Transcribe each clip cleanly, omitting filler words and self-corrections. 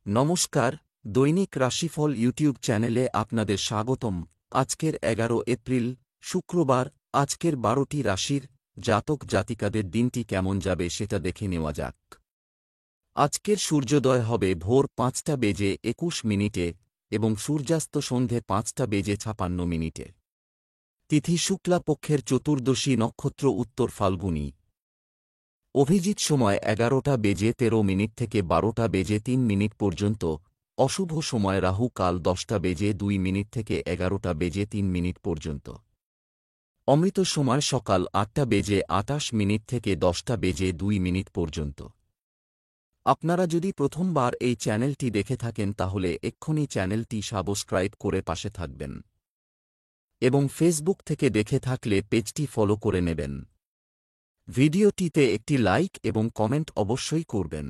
নমস্কার, দৈনিক রাশিফল ইউটিউব চ্যানেলে আপনাদের স্বাগতম। আজকের 11 এপ্রিল শুক্রবার। আজকের 12টি রাশির জাতক জাতিকাদের দিনটি কেমন যাবে সেটা দেখে নেওয়া যাক। আজকের সূর্যোদয় হবে ভোর 5:21 এবং সূর্যাস্ত সন্ধে 5:56 তিথি শুক্লা পক্ষের চতুর্দশী, নক্ষত্র উত্তর ফাল্গুনী। অভিজিৎ সময় 11:13 থেকে 12:03 পর্যন্ত। অশুভ সময় রাহু কাল 10:02 থেকে 11:03 পর্যন্ত। অমৃত সময় সকাল 8:28 থেকে 10:02 পর্যন্ত। আপনারা যদি প্রথমবার এই চ্যানেলটি দেখে থাকেন তাহলে এক্ষুনি চ্যানেলটি সাবস্ক্রাইব করে পাশে থাকবেন এবং ফেসবুক থেকে দেখে থাকলে পেজটি ফলো করে নেবেন। ভিডিওটিতে একটি লাইক এবং কমেন্ট অবশ্যই করবেন।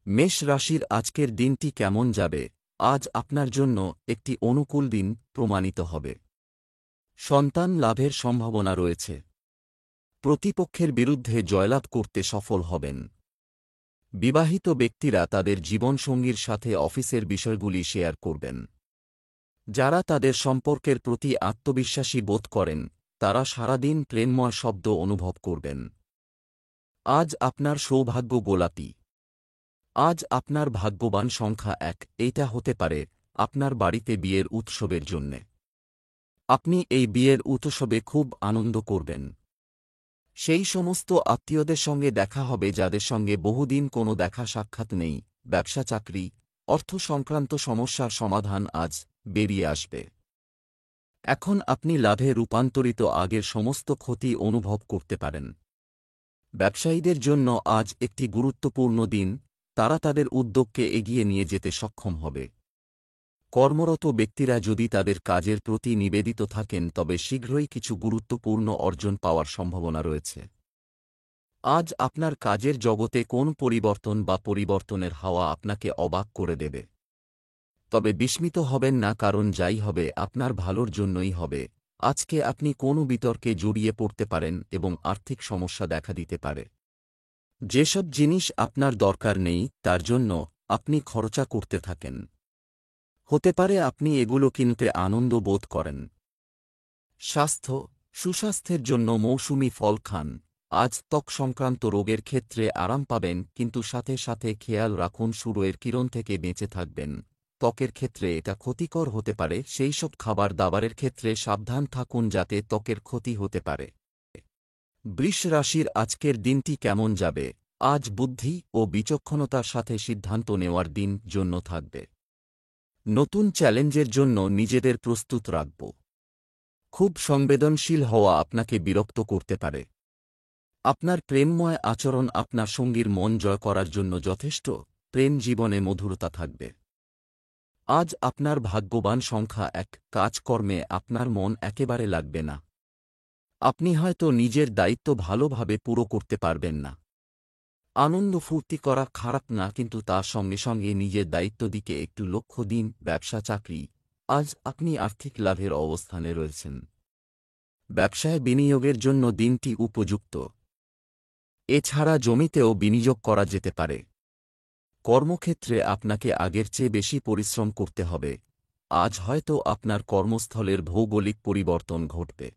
মেষ রাশির আজকের দিনটি কেমন যাবে? আজ আপনার জন্য একটি অনুকূল দিন প্রমাণিত হবে। সন্তান লাভের সম্ভাবনা রয়েছে। প্রতিপক্ষের বিরুদ্ধে জয়লাভ করতে সফল হবেন। বিবাহিত ব্যক্তিরা তাদের জীবনসঙ্গীর সাথে অফিসের বিষয়গুলি শেয়ার করবেন। যারা তাদের সম্পর্কের প্রতি আত্মবিশ্বাসী বোধ করেন তারা সারাদিন প্রেমময় শব্দ অনুভব করবেন। আজ আপনার সৌভাগ্য গোলাপি। আজ আপনার ভাগ্যবান সংখ্যা 1। এইটা হতে পারে আপনার বাড়িতে বিয়ের উৎসবের জন্যে। আপনি এই বিয়ের উৎসবে খুব আনন্দ করবেন। সেই সমস্ত আত্মীয়দের সঙ্গে দেখা হবে যাদের সঙ্গে বহুদিন কোনো দেখা সাক্ষাৎ নেই। ব্যবসা চাকরি, অর্থ সংক্রান্ত সমস্যার সমাধান আজ বেরিয়ে আসবে। এখন আপনি লাভে রূপান্তরিত আগের সমস্ত ক্ষতি অনুভব করতে পারেন। ব্যবসায়ীদের জন্য আজ একটি গুরুত্বপূর্ণ দিন, তারা তাদের উদ্যোগকে এগিয়ে নিয়ে যেতে সক্ষম হবে। কর্মরত ব্যক্তিরা যদি তাদের কাজের প্রতি নিবেদিত থাকেন তবে শীঘ্রই কিছু গুরুত্বপূর্ণ অর্জন পাওয়ার সম্ভাবনা রয়েছে। আজ আপনার কাজের জগতে কোন পরিবর্তন বা পরিবর্তনের হাওয়া আপনাকে অবাক করে দেবে। তবে বিস্মিত হবেন না, কারণ যাই হবে আপনার ভালোর জন্যই হবে। আজকে আপনি কোনো বিতর্কে জড়িয়ে পড়তে পারেন এবং আর্থিক সমস্যা দেখা দিতে পারে। যেসব জিনিস আপনার দরকার নেই তার জন্য আপনি খরচা করতে থাকেন। হতে পারে আপনি এগুলো কিনতে আনন্দ বোধ করেন। স্বাস্থ্য, সুস্বাস্থ্যের জন্য মৌসুমি ফল খান। আজ ত্বক সংক্রান্ত রোগের ক্ষেত্রে আরাম পাবেন, কিন্তু সাথে সাথে খেয়াল রাখুন সূর্যের কিরণ থেকে বেঁচে থাকবেন। ত্বকের ক্ষেত্রে এটা ক্ষতিকর হতে পারে, সেই সব খাবার দাবারের ক্ষেত্রে সাবধান থাকুন যাতে ত্বকের ক্ষতি হতে পারে। বৃষ রাশির আজকের দিনটি কেমন যাবে? আজ বুদ্ধি ও বিচক্ষণতার সাথে সিদ্ধান্ত নেওয়ার দিন জন্য থাকবে। নতুন চ্যালেঞ্জের জন্য নিজেদের প্রস্তুত রাখব। খুব সংবেদনশীল হওয়া আপনাকে বিরক্ত করতে পারে। আপনার প্রেমময় আচরণ আপনার সঙ্গীর মন জয় করার জন্য যথেষ্ট। প্রেম জীবনে মধুরতা থাকবে। আজ আপনার ভাগ্যবান সংখ্যা 1। কাজকর্মে আপনার মন একেবারে লাগবে না। আপনি হয়তো নিজের দায়িত্ব ভালোভাবে পুরো করতে পারবেন না। আনন্দ ফুর্তি করা খারাপ না, কিন্তু তার সঙ্গে সঙ্গে নিজের দায়িত্ব দিকে একটু লক্ষ্য দিন। ব্যবসা চাকরি, আজ আপনি আর্থিক লাভের অবস্থানে রয়েছেন। ব্যবসায় বিনিয়োগের জন্য দিনটি উপযুক্ত। এছাড়া জমিতেও বিনিয়োগ করা যেতে পারে। কর্মক্ষেত্রে আপনাকে আগের চেয়ে বেশি পরিশ্রম করতে হবে। আজ হয়তো আপনার কর্মস্থলের ভৌগোলিক পরিবর্তন ঘটবে।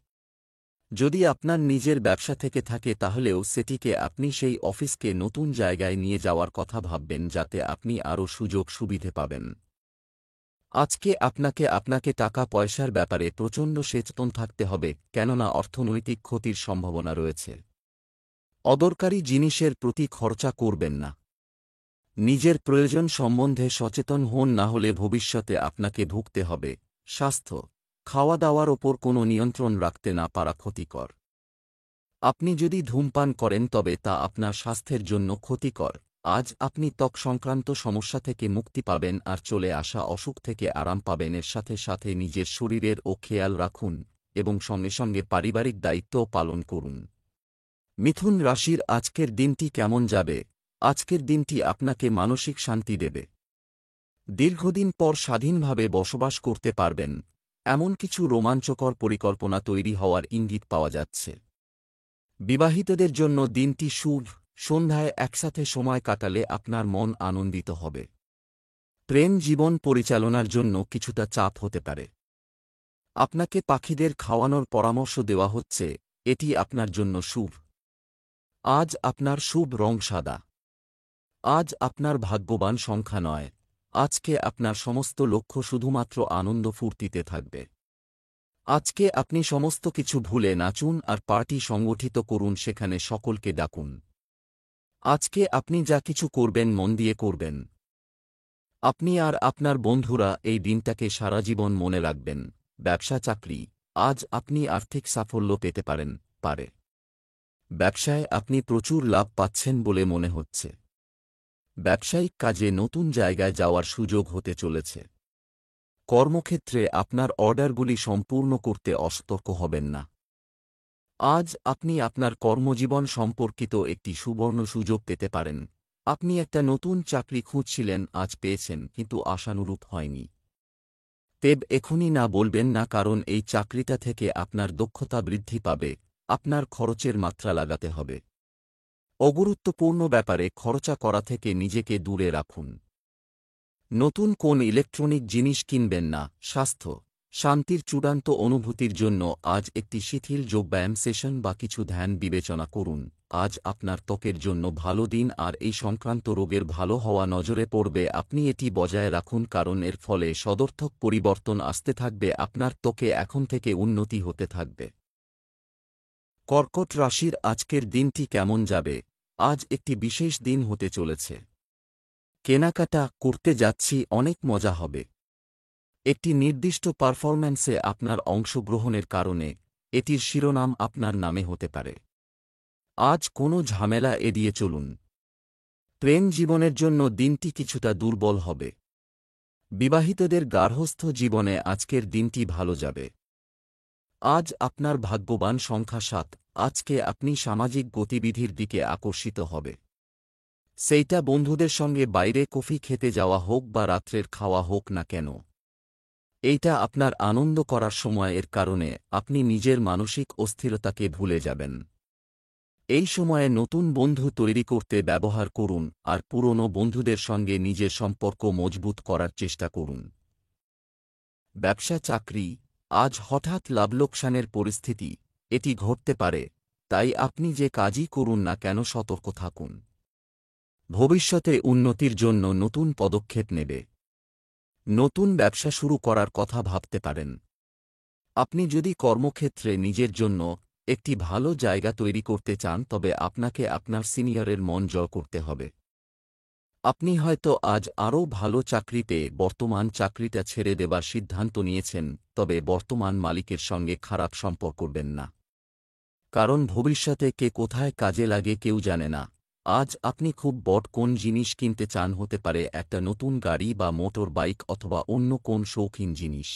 যদি আপনার নিজের ব্যবসা থেকে থাকে তাহলেও সেটিকে আপনি সেই অফিসকে নতুন জায়গায় নিয়ে যাওয়ার কথা ভাববেন যাতে আপনি আরও সুযোগ সুবিধে পাবেন। আজকে আপনাকে টাকা পয়সার ব্যাপারে প্রচণ্ড সচেতন থাকতে হবে, কেননা অর্থনৈতিক ক্ষতির সম্ভাবনা রয়েছে। অদরকারি জিনিসের প্রতি খরচা করবেন না। নিজের প্রয়োজন সম্বন্ধে সচেতন হন, না হলে ভবিষ্যতে আপনাকে ভুগতে হবে। স্বাস্থ্য, খাওয়া দাওয়ার ওপর কোনো নিয়ন্ত্রণ রাখতে না পারা ক্ষতিকর। আপনি যদি ধূমপান করেন তবে তা আপনার স্বাস্থ্যের জন্য ক্ষতিকর। আজ আপনি ত্বক সংক্রান্ত সমস্যা থেকে মুক্তি পাবেন আর চলে আসা অসুখ থেকে আরাম পাবেন। এর সাথে সাথে নিজের শরীরের ও খেয়াল রাখুন এবং সঙ্গে সঙ্গে পারিবারিক দায়িত্বও পালন করুন। মিথুন রাশির আজকের দিনটি কেমন যাবে? আজকের দিনটি আপনাকে মানসিক শান্তি দেবে। দীর্ঘদিন পর স্বাধীনভাবে বসবাস করতে পারবেন, এমন কিছু রোমাঞ্চকর পরিকল্পনা তৈরি হওয়ার ইঙ্গিত পাওয়া যাচ্ছে। বিবাহিতদের জন্য দিনটি শুভ। সন্ধ্যায় একসাথে সময় কাটালে আপনার মন আনন্দিত হবে। প্রেম জীবন পরিচালনার জন্য কিছুটা চাপ হতে পারে। আপনাকে পাখিদের খাওয়ানোর পরামর্শ দেওয়া হচ্ছে, এটি আপনার জন্য শুভ। আজ আপনার শুভ রং সাদা। আজ আপনার ভাগ্যবান সংখ্যা নয়। আজকে আপনার সমস্ত লক্ষ্য শুধুমাত্র আনন্দ ফুর্তিতে থাকবে। আজকে আপনি সমস্ত কিছু ভুলে নাচুন আর পার্টি সংগঠিত করুন, সেখানে সকলকে ডাকুন। আজকে আপনি যা কিছু করবেন মন দিয়ে করবেন। আপনি আর আপনার বন্ধুরা এই দিনটাকে সারা জীবন মনে রাখবেন। ব্যবসা চাকরি, আজ আপনি আর্থিক সাফল্য পেতে পারে। ব্যবসায় আপনি প্রচুর লাভ পাচ্ছেন বলে মনে হচ্ছে। ব্যবসায়িক কাজে নতুন জায়গায় যাওয়ার সুযোগ হতে চলেছে। কর্মক্ষেত্রে আপনার অর্ডারগুলি সম্পূর্ণ করতে অসতর্ক হবেন না। আজ আপনি আপনার কর্মজীবন সম্পর্কিত একটি সুবর্ণ সুযোগ পেতে পারেন। আপনি একটা নতুন চাকরি খুঁজছিলেন, আজ পেয়েছেন, কিন্তু আশানুরূপ হয়নি। এখনই না বলবেন না, কারণ এই চাকরিটা থেকে আপনার দক্ষতা বৃদ্ধি পাবে। আপনার খরচের মাত্রা লাগাতে হবে। অগুরুত্বপূর্ণ ব্যাপারে খরচা করা থেকে নিজেকে দূরে রাখুন। নতুন কোন ইলেকট্রনিক জিনিস কিনবেন না। স্বাস্থ্য, শান্তির চূড়ান্ত অনুভূতির জন্য আজ একটি শিথিল যোগব্যায়াম সেশন বা কিছু ধ্যান বিবেচনা করুন। আজ আপনার ত্বকের জন্য ভালো দিন, আর এই সংক্রান্ত রোগের ভালো হওয়া নজরে পড়বে। আপনি এটি বজায় রাখুন, কারণ এর ফলে সদর্থক পরিবর্তন আসতে থাকবে। আপনার ত্বকে এখন থেকে উন্নতি হতে থাকবে। কর্কট রাশির আজকের দিনটি কেমন যাবে? আজ একটি বিশেষ দিন হতে চলেছে। কেনাকাটা করতে যাচ্ছি, অনেক মজা হবে। একটি নির্দিষ্ট পারফরম্যান্সে আপনার অংশগ্রহণের কারণে এটির শিরোনাম আপনার নামে হতে পারে। আজ কোনো ঝামেলা এড়িয়ে চলুন। প্রেম জীবনের জন্য দিনটি কিছুটা দুর্বল হবে। বিবাহিতদের গার্হস্থ্য জীবনে আজকের দিনটি ভালো যাবে। আজ আপনার ভাগ্যবান সংখ্যা 7। আজকে আপনি সামাজিক গতিবিধির দিকে আকর্ষিত হবে। সেইটা বন্ধুদের সঙ্গে বাইরে কফি খেতে যাওয়া হোক বা রাত্রের খাওয়া হোক না কেন, এইটা আপনার আনন্দ করার সময়। এর কারণে আপনি নিজের মানসিক অস্থিরতাকে ভুলে যাবেন। এই সময়ে নতুন বন্ধু তৈরি করতে ব্যবহার করুন, আর পুরনো বন্ধুদের সঙ্গে নিজের সম্পর্ক মজবুত করার চেষ্টা করুন। ব্যবসা চাকরি, আজ হঠাৎ লাভলোকসানের পরিস্থিতি এটি ঘটতে পারে, তাই আপনি যে কাজই করুন না কেন সতর্ক থাকুন। ভবিষ্যতে উন্নতির জন্য নতুন পদক্ষেপ নেবে। নতুন ব্যবসা শুরু করার কথা ভাবতে পারেন। আপনি যদি কর্মক্ষেত্রে নিজের জন্য একটি ভালো জায়গা তৈরি করতে চান, তবে আপনাকে আপনার সিনিয়রের মন জয় করতে হবে। আপনি হয়তো আজ আরও ভালো চাকরি পেয়ে বর্তমান চাকরিটা ছেড়ে দেবার সিদ্ধান্ত নিয়েছেন, তবে বর্তমান মালিকের সঙ্গে খারাপ সম্পর্ক করবেন না, কারণ ভবিষ্যতে কে কোথায় কাজে লাগে কেউ জানে না। আজ আপনি খুব বড় কোন জিনিস কিনতে চান, হতে পারে একটা নতুন গাড়ি বা মোটর বাইক অথবা অন্য কোন শৌখিন জিনিস।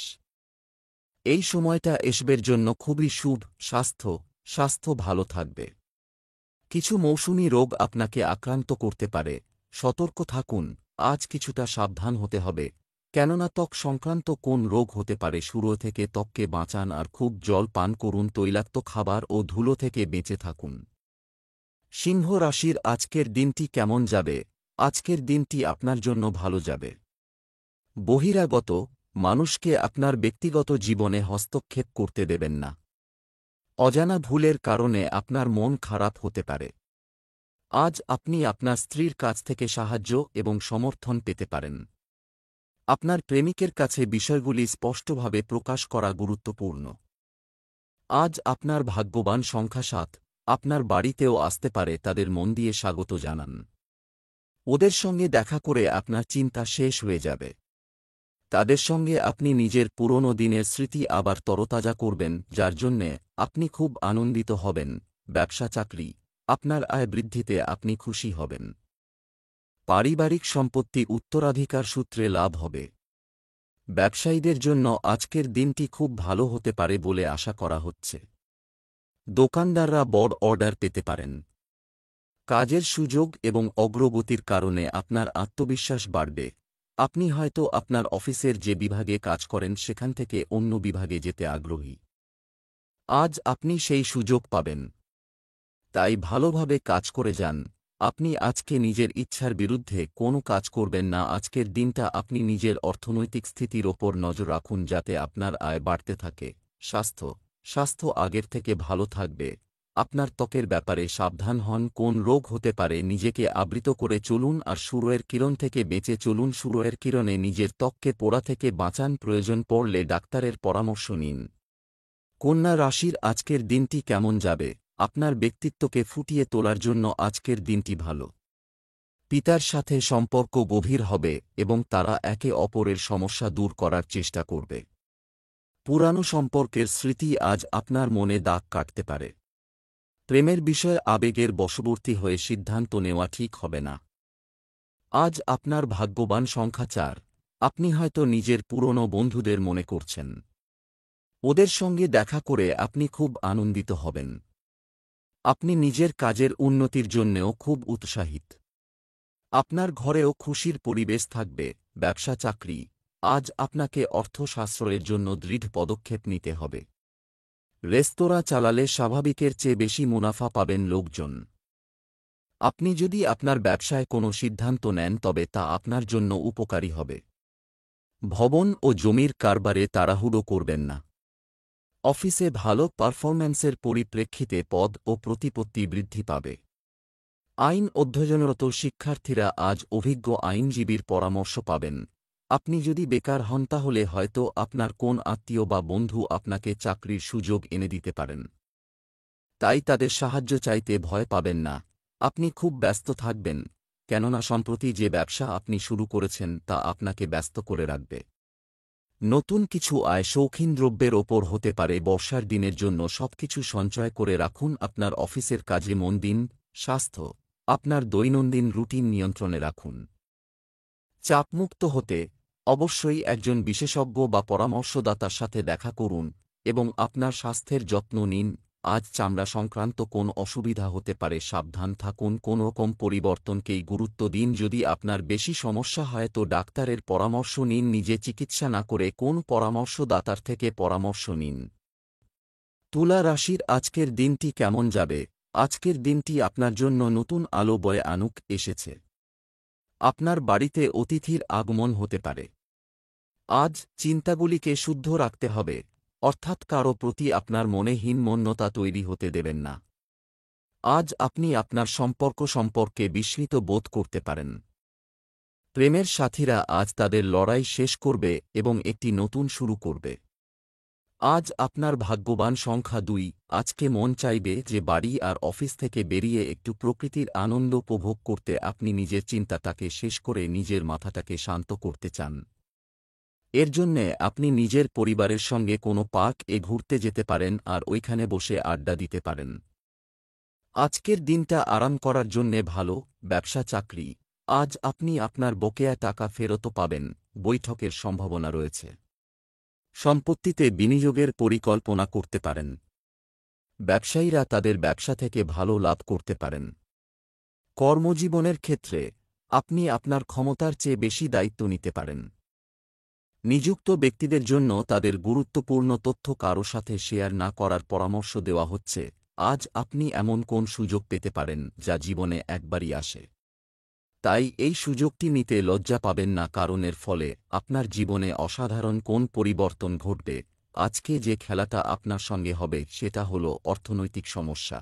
এই সময়টা এসবের জন্য খুবই শুভ। স্বাস্থ্য ভালো থাকবে। কিছু মৌসুমী রোগ আপনাকে আক্রান্ত করতে পারে, সতর্ক থাকুন। আজ কিছুটা সাবধান হতে হবে, কেননা ত্বক সংক্রান্ত কোন রোগ হতে পারে। শুরু থেকে ত্বককে বাঁচান আর খুব জল পান করুন। তৈলাক্ত খাবার ও ধুলো থেকে বেঁচে থাকুন। সিংহ রাশির আজকের দিনটি কেমন যাবে? আজকের দিনটি আপনার জন্য ভালো যাবে। বহিরাগত মানুষকে আপনার ব্যক্তিগত জীবনে হস্তক্ষেপ করতে দেবেন না। অজানা ভুলের কারণে আপনার মন খারাপ হতে পারে। আজ আপনি আপনার স্ত্রীর কাছ থেকে সাহায্য এবং সমর্থন পেতে পারেন। আপনার প্রেমিকের কাছে বিষয়গুলি স্পষ্টভাবে প্রকাশ করা গুরুত্বপূর্ণ। আজ আপনার ভাগ্যবান সংখ্যা 7। আপনার বাড়িতেও আসতে পারে, তাদের মন দিয়ে স্বাগত জানান। ওদের সঙ্গে দেখা করে আপনার চিন্তা শেষ হয়ে যাবে। তাদের সঙ্গে আপনি নিজের পুরনো দিনের স্মৃতি আবার তরতাজা করবেন, যার জন্যে আপনি খুব আনন্দিত হবেন। ব্যবসা চাকরি, আপনার আয় বৃদ্ধিতে আপনি খুশি হবেন। পারিবারিক সম্পত্তি উত্তরাধিকার সূত্রে লাভ হবে। ব্যবসায়ীদের জন্য আজকের দিনটি খুব ভালো হতে পারে বলে আশা করা হচ্ছে। দোকানদাররা বড় অর্ডার পেতে পারেন। কাজের সুযোগ এবং অগ্রগতির কারণে আপনার আত্মবিশ্বাস বাড়বে। আপনি হয়তো আপনার অফিসের যে বিভাগে কাজ করেন সেখান থেকে অন্য বিভাগে যেতে আগ্রহী। আজ আপনি সেই সুযোগ পাবেন, তাই ভালোভাবে কাজ করে যান। আপনি আজকে নিজের ইচ্ছার বিরুদ্ধে কোনো কাজ করবেন না। আজকের দিনটা আপনি নিজের অর্থনৈতিক স্থিতির ওপর নজর রাখুন যাতে আপনার আয় বাড়তে থাকে। স্বাস্থ্য আগের থেকে ভালো থাকবে। আপনার ত্বকের ব্যাপারে সাবধান হন, কোন রোগ হতে পারে। নিজেকে আবৃত করে চলুন আর সূর্যের কিরণ থেকে বেঁচে চলুন। সূর্যের কিরণে নিজের ত্বককে পোড়া থেকে বাঁচান, প্রয়োজন পড়লে ডাক্তারের পরামর্শ নিন। কন্যা রাশির আজকের দিনটি কেমন যাবে? আপনার ব্যক্তিত্বকে ফুটিয়ে তোলার জন্য আজকের দিনটি ভালো। পিতার সাথে সম্পর্ক গভীর হবে এবং তারা একে অপরের সমস্যা দূর করার চেষ্টা করবে। পুরানো সম্পর্কের স্মৃতি আজ আপনার মনে দাগ কাটতে পারে। প্রেমের বিষয়ে আবেগের বশবর্তী হয়ে সিদ্ধান্ত নেওয়া ঠিক হবে না। আজ আপনার ভাগ্যবান সংখ্যা 4। আপনি হয়তো নিজের পুরনো বন্ধুদের মনে করছেন। ওদের সঙ্গে দেখা করে আপনি খুব আনন্দিত হবেন। আপনি নিজের কাজের উন্নতির জন্যেও খুব উৎসাহিত। আপনার ঘরেও খুশির পরিবেশ থাকবে। ব্যবসা চাকরি, আজ আপনাকে অর্থ সাশ্রয়ের জন্য দৃঢ় পদক্ষেপ নিতে হবে। রেস্তোরাঁ চালালে স্বাভাবিকের চেয়ে বেশি মুনাফা পাবেন লোকজন। আপনি যদি আপনার ব্যবসায় কোনো সিদ্ধান্ত নেন তবে তা আপনার জন্য উপকারী হবে। ভবন ও জমির কারবারে তাড়াহুড়ো করবেন না। অফিসে ভালো পারফরম্যান্সের পরিপ্রেক্ষিতে পদ ও প্রতিপত্তি বৃদ্ধি পাবে। আইন অধ্যয়নরত শিক্ষার্থীরা আজ অভিজ্ঞ আইনজীবীর পরামর্শ পাবেন। আপনি যদি বেকার হন তাহলে হয়তো আপনার কোন আত্মীয় বা বন্ধু আপনাকে চাকরির সুযোগ এনে দিতে পারেন। তাই তাদের সাহায্য চাইতে ভয় পাবেন না। আপনি খুব ব্যস্ত থাকবেন, কেননা সম্প্রতি যে ব্যবসা আপনি শুরু করেছেন তা আপনাকে ব্যস্ত করে রাখবে। নতুন কিছু আয় শৌখিন দ্রব্যের ওপর হতে পারে। বর্ষার দিনের জন্য সবকিছু সঞ্চয় করে রাখুন। আপনার অফিসের কাজে মন দিন। স্বাস্থ্য, আপনার দৈনন্দিন রুটিন নিয়ন্ত্রণে রাখুন। চাপমুক্ত হতে অবশ্যই একজন বিশেষজ্ঞ বা পরামর্শদাতার সাথে দেখা করুন এবং আপনার স্বাস্থ্যের যত্ন নিন। আজ চামড়া সংক্রান্ত কোন অসুবিধা হতে পারে, সাবধান থাকুন। কোনো রকম পরিবর্তনকেই গুরুত্ব দিন। যদি আপনার বেশি সমস্যা হয় তো ডাক্তারের পরামর্শ নিন। নিজে চিকিৎসা না করে কোন পরামর্শদাতার থেকে পরামর্শ নিন। তুলা রাশির আজকের দিনটি কেমন যাবে? আজকের দিনটি আপনার জন্য নতুন আলো বয়ে আনুক এসেছে। আপনার বাড়িতে অতিথির আগমন হতে পারে। আজ চিন্তাগুলিকে শুদ্ধ রাখতে হবে, অর্থাৎ কারো প্রতি আপনার মনে হীনমন্যতা তৈরি হতে দেবেন না। আজ আপনি আপনার সম্পর্ক সম্পর্কে বিস্মিত বোধ করতে পারেন। প্রেমের সাথীরা আজ তাদের লড়াই শেষ করবে এবং একটি নতুন শুরু করবে। আজ আপনার ভাগ্যবান সংখ্যা 2। আজকে মন চাইবে যে বাড়ি আর অফিস থেকে বেরিয়ে একটু প্রকৃতির আনন্দ উপভোগ করতে। আপনি নিজের চিন্তাটাকে শেষ করে নিজের মাথাটাকে শান্ত করতে চান। এর জন্যে আপনি নিজের পরিবারের সঙ্গে কোনো পার্ক-এ ঘুরতে যেতে পারেন আর ওইখানে বসে আড্ডা দিতে পারেন। আজকের দিনটা আরাম করার জন্যে ভালো। ব্যবসা চাকরি, আজ আপনি আপনার বকেয়া টাকা ফেরতও পাবেন। বৈঠকের সম্ভাবনা রয়েছে। সম্পত্তিতে বিনিয়োগের পরিকল্পনা করতে পারেন। ব্যবসায়ীরা তাদের ব্যবসা থেকে ভালো লাভ করতে পারেন। কর্মজীবনের ক্ষেত্রে আপনি আপনার ক্ষমতার চেয়ে বেশি দায়িত্ব নিতে পারেন। নিযুক্ত ব্যক্তিদের জন্য তাদের গুরুত্বপূর্ণ তথ্য কারো সাথে শেয়ার না করার পরামর্শ দেওয়া হচ্ছে। আজ আপনি এমন কোন সুযোগ পেতে পারেন যা জীবনে একবারই আসে। তাই এই সুযোগটি নিতে লজ্জা পাবেন না, কারণ এর ফলে আপনার জীবনে অসাধারণ কোন পরিবর্তন ঘটবে। আজকে যে খেলাটা আপনার সঙ্গে হবে সেটা হলো অর্থনৈতিক সমস্যা।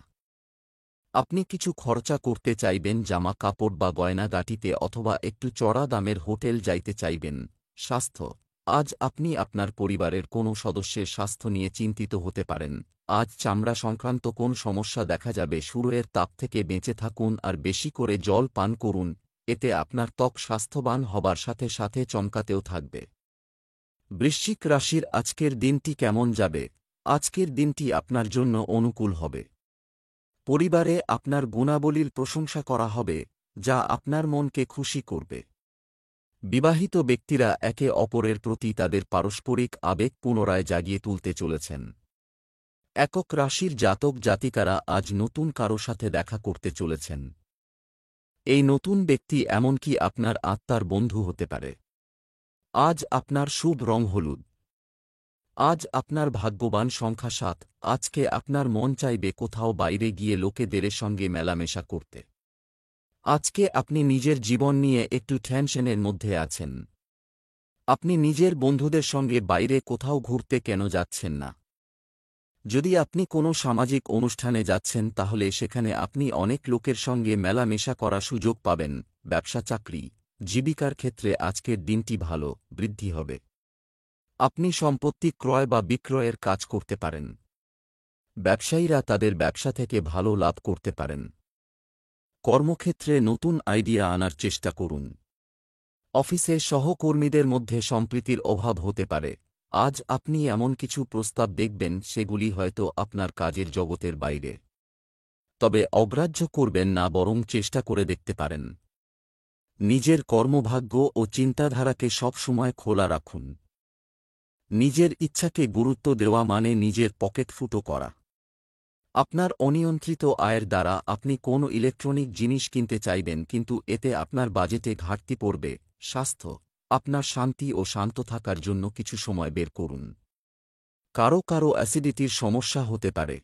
আপনি কিছু খরচা করতে চাইবেন, জামা কাপড় বা গয়নাগাটিতে, অথবা একটু চড়া দামের হোটেল যাইতে চাইবেন। স্বাস্থ্য, আজ আপনি আপনার পরিবারের কোনো সদস্যের স্বাস্থ্য নিয়ে চিন্তিত হতে পারেন। আজ চামড়া সংক্রান্ত কোন সমস্যা দেখা যাবে। সূর্যের তাপ থেকে বেঁচে থাকুন আর বেশি করে জল পান করুন। এতে আপনার ত্বক স্বাস্থ্যবান হবার সাথে সাথে চমকাতেও থাকবে। বৃশ্চিক রাশির আজকের দিনটি কেমন যাবে? আজকের দিনটি আপনার জন্য অনুকূল হবে। পরিবারে আপনার গুণাবলীর প্রশংসা করা হবে, যা আপনার মনকে খুশি করবে। বিবাহিত ব্যক্তিরা একে অপরের প্রতি তাদের পারস্পরিক আবেগ পুনরায় জাগিয়ে তুলতে চলেছেন। একক রাশির জাতক জাতিকারা আজ নতুন কারো সাথে দেখা করতে চলেছেন। এই নতুন ব্যক্তি এমনকি আপনার আত্মার বন্ধু হতে পারে। আজ আপনার শুভ রং হলুদ। আজ আপনার ভাগ্যবান সংখ্যা 7। আজকে আপনার মন চাইবে কোথাও বাইরে গিয়ে লোকেদের সঙ্গে মেলামেশা করতে। আজকে আপনি নিজের জীবন নিয়ে একটু টেনশনের মধ্যে আছেন। আপনি নিজের বন্ধুদের সঙ্গে বাইরে কোথাও ঘুরতে কেন যাচ্ছেন না? যদি আপনি কোনো সামাজিক অনুষ্ঠানে যাচ্ছেন তাহলে সেখানে আপনি অনেক লোকের সঙ্গে মেলামেশা করার সুযোগ পাবেন। ব্যবসা চাকরি, জীবিকার ক্ষেত্রে আজকের দিনটি ভালো, বৃদ্ধি হবে। আপনি সম্পত্তি ক্রয় বা বিক্রয়ের কাজ করতে পারেন। ব্যবসায়ীরা তাদের ব্যবসা থেকে ভালো লাভ করতে পারেন। কর্মক্ষেত্রে নতুন আইডিয়া আনার চেষ্টা করুন। অফিসে সহকর্মীদের মধ্যে সম্প্রীতির অভাব হতে পারে। আজ আপনি এমন কিছু প্রস্তাব দেখবেন সেগুলি হয়তো আপনার কাজের জগতের বাইরে। তবে অগ্রাহ্য করবেন না, বরং চেষ্টা করে দেখতে পারেন। নিজের কর্মভাগ্য ও চিন্তাধারাকে সবসময় খোলা রাখুন। নিজের ইচ্ছাকে গুরুত্ব দেওয়া মানে নিজের পকেট ফুটো করা। আপনার অনিয়ন্ত্রিত আয়ের দ্বারা আপনি কোনো ইলেকট্রনিক জিনিস কিনতে চাইবেন, কিন্তু এতে আপনার বাজেটে ঘাটতি পড়বে। স্বাস্থ্য, আপনার শান্তি ও শান্ত থাকার জন্য কিছু সময় বের করুন। কারো কারো অ্যাসিডিটির সমস্যা হতে পারে।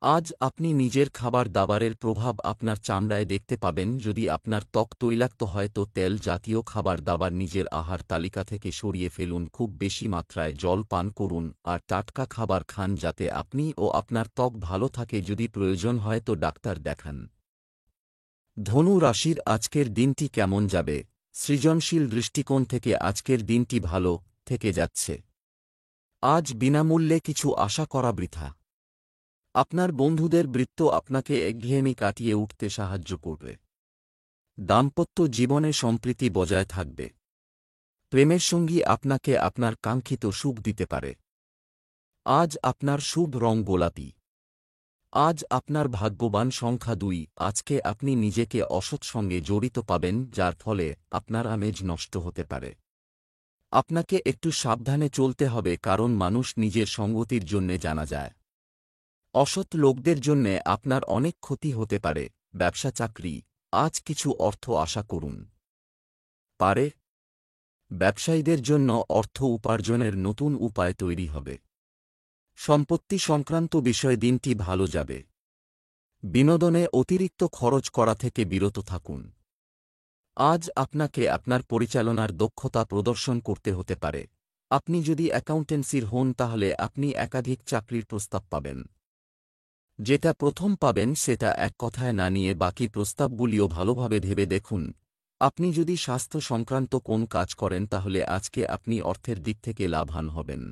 আজ আপনি নিজের খাবার দাবারের প্রভাব আপনার চামড়ায় দেখতে পাবেন। যদি আপনার ত্বক তৈলাক্ত হয় তো তেল জাতীয় খাবার দাবার নিজের আহার তালিকা থেকে সরিয়ে ফেলুন। খুব বেশি মাত্রায় জল পান করুন আর টাটকা খাবার খান যাতে আপনি ও আপনার ত্বক ভালো থাকে। যদি প্রয়োজন হয় তো ডাক্তার দেখান। ধনু রাশির আজকের দিনটি কেমন যাবে? সৃজনশীল দৃষ্টিকোণ থেকে আজকের দিনটি ভালো থেকে যাচ্ছে। আজ বিনামূল্যে কিছু আশা করা বৃথা। আপনার বন্ধুদের বৃত্ত আপনাকে একঘেয়েমি কাটিয়ে উঠতে সাহায্য করবে। দাম্পত্য জীবনে সম্প্রীতি বজায় থাকবে। প্রেমের সঙ্গী আপনাকে আপনার কাঙ্ক্ষিত সুখ দিতে পারে। আজ আপনার শুভ রং গোলাপি। আজ আপনার ভাগ্যবান সংখ্যা 2। আজকে আপনি নিজেকে অসৎ সঙ্গে জড়িত পাবেন, যার ফলে আপনার আমেজ নষ্ট হতে পারে। আপনাকে একটু সাবধানে চলতে হবে, কারণ মানুষ নিজের সঙ্গতির জন্যে জানা যায়। অসৎ লোকদের জন্যে আপনার অনেক ক্ষতি হতে পারে। ব্যবসা চাকরি, আজ কিছু অর্থ আশা করুন পারে। ব্যবসায়ীদের জন্য অর্থ উপার্জনের নতুন উপায় তৈরি হবে। সম্পত্তি সংক্রান্ত বিষয়ে দিনটি ভালো যাবে। বিনোদনে অতিরিক্ত খরচ করা থেকে বিরত থাকুন। আজ আপনাকে আপনার পরিচালনার দক্ষতা প্রদর্শন করতে হতে পারে। আপনি যদি অ্যাকাউন্টেন্সির হন তাহলে আপনি একাধিক চাকরির প্রস্তাব পাবেন। যেটা প্রথম পাবেন সেটা এক কথায় না নিয়ে বাকি প্রস্তাবগুলিও ভালোভাবে ভেবে দেখুন। আপনি যদি স্বাস্থ্য সংক্রান্ত কোন কাজ করেন তাহলে আজকে আপনি অর্থের দিক থেকে লাভবান হবেন।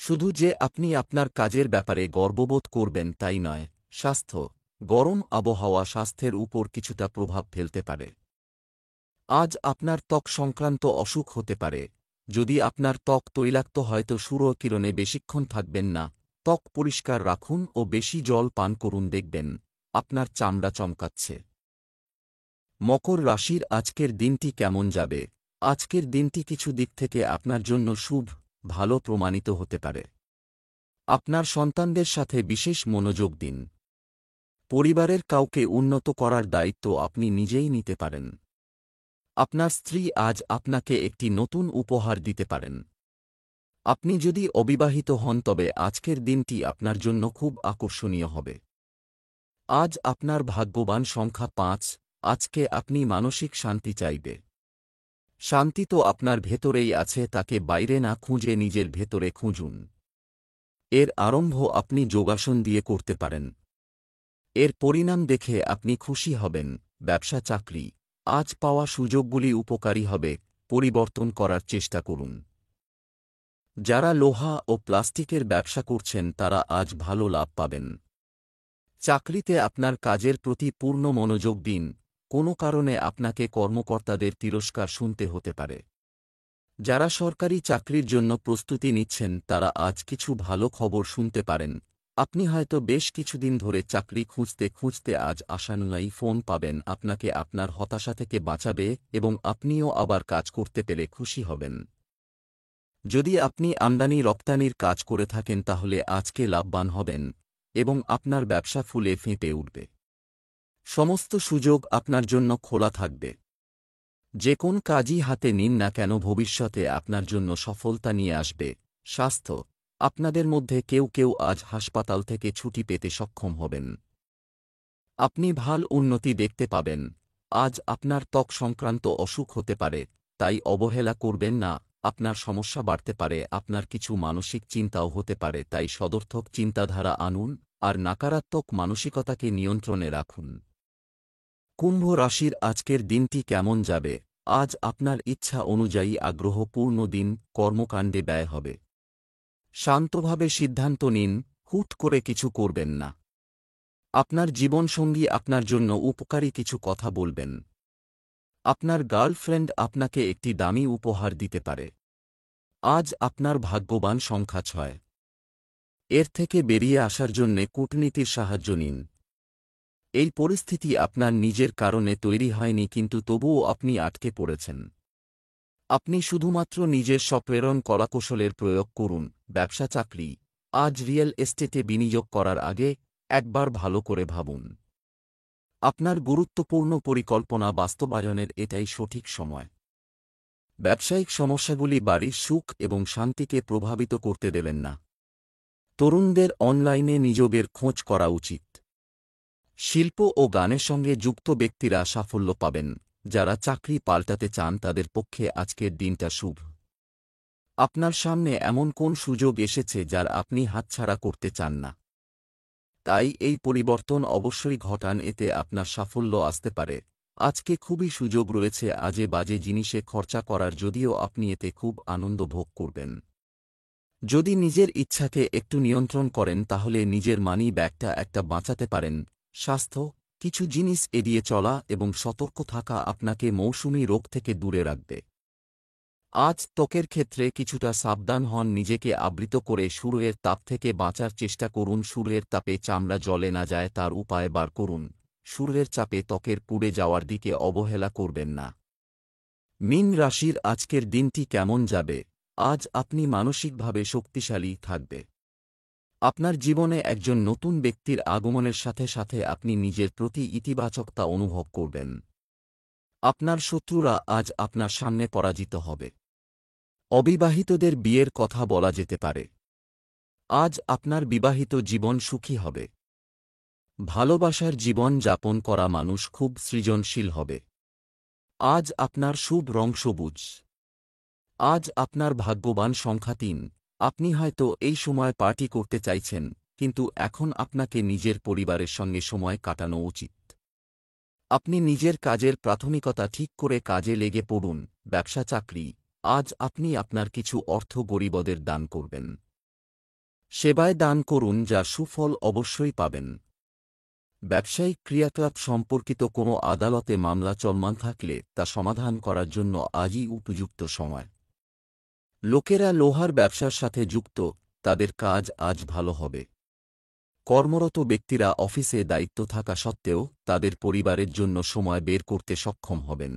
শুধু যে আপনি আপনার কাজের ব্যাপারে গর্ববোধ করবেন তাই নয়। স্বাস্থ্য, গরম আবহাওয়া স্বাস্থ্যের উপর কিছুটা প্রভাব ফেলতে পারে। আজ আপনার ত্বক সংক্রান্ত অসুখ হতে পারে। যদি আপনার ত্বক তৈলাক্ত হয় তো সূর্যকিরণে বেশিক্ষণ থাকবেন না। ত্বক পরিষ্কার রাখুন ও বেশি জল পান করুন, দেখবেন আপনার চামড়া চমকাচ্ছে। মকর রাশির আজকের দিনটি কেমন যাবে? আজকের দিনটি কিছু দিক থেকে আপনার জন্য শুভ, ভালো প্রমাণিত হতে পারে। আপনার সন্তানদের সাথে বিশেষ মনোযোগ দিন। পরিবারের কাউকে উন্নত করার দায়িত্ব আপনি নিজেই নিতে পারেন। আপনার স্ত্রী আজ আপনাকে একটি নতুন উপহার দিতে পারেন। আপনি যদি অবিবাহিত হন তবে আজকের দিনটি আপনার জন্য খুব আকর্ষণীয় হবে। আজ আপনার ভাগ্যবান সংখ্যা 5। আজকে আপনি মানসিক শান্তি চাইবে। শান্তি তো আপনার ভেতরেই আছে, তাকে বাইরে না খুঁজে নিজের ভেতরে খুঁজুন। এর আরম্ভ আপনি যোগাসন দিয়ে করতে পারেন। এর পরিণাম দেখে আপনি খুশি হবেন। ব্যবসা চাকরি, আজ পাওয়া সুযোগগুলি উপকারী হবে। পরিবর্তন করার চেষ্টা করুন। যারা লোহা ও প্লাস্টিকের ব্যবসা করছেন তারা আজ ভালো লাভ পাবেন। চাকরিতে আপনার কাজের প্রতি পূর্ণ মনোযোগ দিন। কোনো কারণে আপনাকে কর্মকর্তাদের তিরস্কার শুনতে হতে পারে। যারা সরকারি চাকরির জন্য প্রস্তুতি নিচ্ছেন তারা আজ কিছু ভালো খবর শুনতে পারেন। আপনি হয়তো বেশ কিছুদিন ধরে চাকরি খুঁজতে খুঁজতে আজ আশানুযায়ী ফোন পাবেন। আপনাকে আপনার হতাশা থেকে বাঁচাবে এবং আপনিও আবার কাজ করতে পেরে খুশি হবেন। যদি আপনি আমদানি রপ্তানির কাজ করে থাকেন তাহলে আজকে লাভবান হবেন এবং আপনার ব্যবসা ফুলে ফেঁপে উঠবে। সমস্ত সুযোগ আপনার জন্য খোলা থাকবে। যে কোন কাজই হাতে নিন না কেন ভবিষ্যতে আপনার জন্য সফলতা নিয়ে আসবে। স্বাস্থ্য, আপনাদের মধ্যে কেউ কেউ আজ হাসপাতাল থেকে ছুটি পেতে সক্ষম হবেন। আপনি ভাল উন্নতি দেখতে পাবেন। আজ আপনার ত্বক সংক্রান্ত অসুখ হতে পারে, তাই অবহেলা করবেন না। আপনার সমস্যা বাড়তে পারে, আপনার কিছু মানসিক চিন্তাও হতে পারে, তাই সদর্থক চিন্তাধারা আনুন আর নাকারাত্মক মানসিকতাকে নিয়ন্ত্রণে রাখুন। কুম্ভ রাশির আজকের দিনটি কেমন যাবে? আজ আপনার ইচ্ছা অনুযায়ী আগ্রহপূর্ণ দিন, কর্মকাণ্ডে ব্যয় হবে। শান্তভাবে সিদ্ধান্ত নিন, হুট করে কিছু করবেন না। আপনার জীবনসঙ্গী আপনার জন্য উপকারী কিছু কথা বলবেন। আপনার গার্লফ্রেন্ড আপনাকে একটি দামি উপহার দিতে পারে। আজ আপনার ভাগ্যবান সংখ্যা 6। এর থেকে বেরিয়ে আসার জন্যে কূটনীতির সাহায্য নিন। এই পরিস্থিতি আপনার নিজের কারণে তৈরি হয়নি, কিন্তু তবুও আপনি আটকে পড়েছেন। আপনি শুধুমাত্র নিজের স্বপ্রেরণ কলাকৌশলের প্রয়োগ করুন। ব্যবসা চাকরি, আজ রিয়েল এস্টেটে বিনিয়োগ করার আগে একবার ভালো করে ভাবুন। আপনার গুরুত্বপূর্ণ পরিকল্পনা বাস্তবায়নের এটাই সঠিক সময়। ব্যবসায়িক সমস্যাগুলি বাড়ির সুখ এবং শান্তিকে প্রভাবিত করতে দেবেন না। তরুণদের অনলাইনে নিযোগের খোঁজ করা উচিত। শিল্প ও গানের সঙ্গে যুক্ত ব্যক্তিরা সাফল্য পাবেন। যারা চাকরি পাল্টাতে চান তাদের পক্ষে আজকের দিনটা শুভ। আপনার সামনে এমন কোন সুযোগ এসেছে যার আপনি হাতছাড়া করতে চান না? তাই এই পরিবর্তন অবশ্যই ঘটান, এতে আপনার সাফল্য আসতে পারে। আজকে খুবই সুযোগ রয়েছে আজে বাজে জিনিসে খরচা করার, যদিও আপনি এতে খুব আনন্দ ভোগ করবেন। যদি নিজের ইচ্ছাকে একটু নিয়ন্ত্রণ করেন তাহলে নিজের মানি ব্যাগটা একটা বাঁচাতে পারেন। স্বাস্থ্য, কিছু জিনিস এড়িয়ে চলা এবং সতর্ক থাকা আপনাকে মৌসুমী রোগ থেকে দূরে রাখবে। আজ ত্বকের ক্ষেত্রে কিছুটা সাবধান হন, নিজেকে আবৃত করে সূর্যের তাপ থেকে বাঁচার চেষ্টা করুন। সূর্যের তাপে চামড়া জ্বলে না যায় তার উপায় বার করুন। সূর্যের চাপে ত্বকের পুড়ে যাওয়ার দিকে অবহেলা করবেন না। মীন রাশির আজকের দিনটি কেমন যাবে? আজ আপনি মানসিকভাবে শক্তিশালী থাকবে। আপনার জীবনে একজন নতুন ব্যক্তির আগমনের সাথে সাথে আপনি নিজের প্রতি ইতিবাচকতা অনুভব করবেন। আপনার শত্রুরা আজ আপনার সামনে পরাজিত হবে। অবিবাহিতদের বিয়ের কথা বলা যেতে পারে। আজ আপনার বিবাহিত জীবন সুখী হবে। ভালোবাসার জীবন যাপন করা মানুষ খুব সৃজনশীল হবে। আজ আপনার শুভ রং সবুজ। আজ আপনার ভাগ্যবান সংখ্যা 3। আপনি হয়তো এই সময় পার্টি করতে চাইছেন, কিন্তু এখন আপনাকে নিজের পরিবারের সঙ্গে সময় কাটানো উচিত। আপনি নিজের কাজের প্রাথমিকতা ঠিক করে কাজে লেগে পড়ুন। ব্যবসা চাকরি, আজ আপনি আপনার কিছু অর্থ গরিবদের দান করবেন। সেবায় দান করুন, যা সুফল অবশ্যই পাবেন। ব্যবসায়িক ক্রিয়াকলাপ সম্পর্কিত কোনো আদালতে মামলা চলমান থাকলে তা সমাধান করার জন্য আজই উপযুক্ত সময়। লোকেরা লোহার ব্যবসার সাথে যুক্ত, তাদের কাজ আজ ভালো হবে। কর্মরত ব্যক্তিরা অফিসে দায়িত্ব থাকা সত্ত্বেও তাদের পরিবারের জন্য সময় বের করতে সক্ষম হবেন।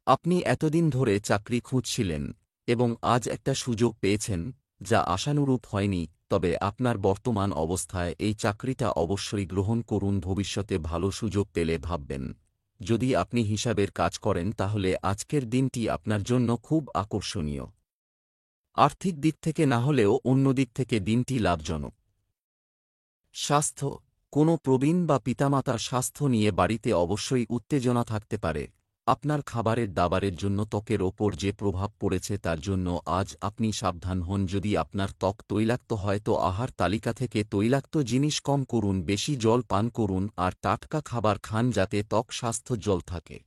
আপনি এতদিন ধরে চাকরি খুঁজছিলেন এবং আজ একটা সুযোগ পেয়েছেন যা আশানুরূপ হয়নি, তবে আপনার বর্তমান অবস্থায় এই চাকরিটা অবশ্যই গ্রহণ করুন। ভবিষ্যতে ভালো সুযোগ পেলে ভাববেন। যদি আপনি হিসাবের কাজ করেন তাহলে আজকের দিনটি আপনার জন্য খুব আকর্ষণীয়। আর্থিক দিক থেকে না হলেও অন্য দিক থেকে দিনটি লাভজনক। স্বাস্থ্য, কোনো প্রবীণ বা পিতামাতার স্বাস্থ্য নিয়ে বাড়িতে অবশ্যই উত্তেজনা থাকতে পারে। আপনার খাবারের দাবারের জন্য ত্বকের ওপর যে প্রভাব পড়েছে তার জন্য আজ আপনি সাবধান হন। যদি আপনার ত্বক তৈলাক্ত হয় তো আহার তালিকা থেকে তৈলাক্ত জিনিস কম করুন, বেশি জল পান করুন আর টাটকা খাবার খান যাতে ত্বক স্বাস্থ্যোজ্জ্বল থাকে।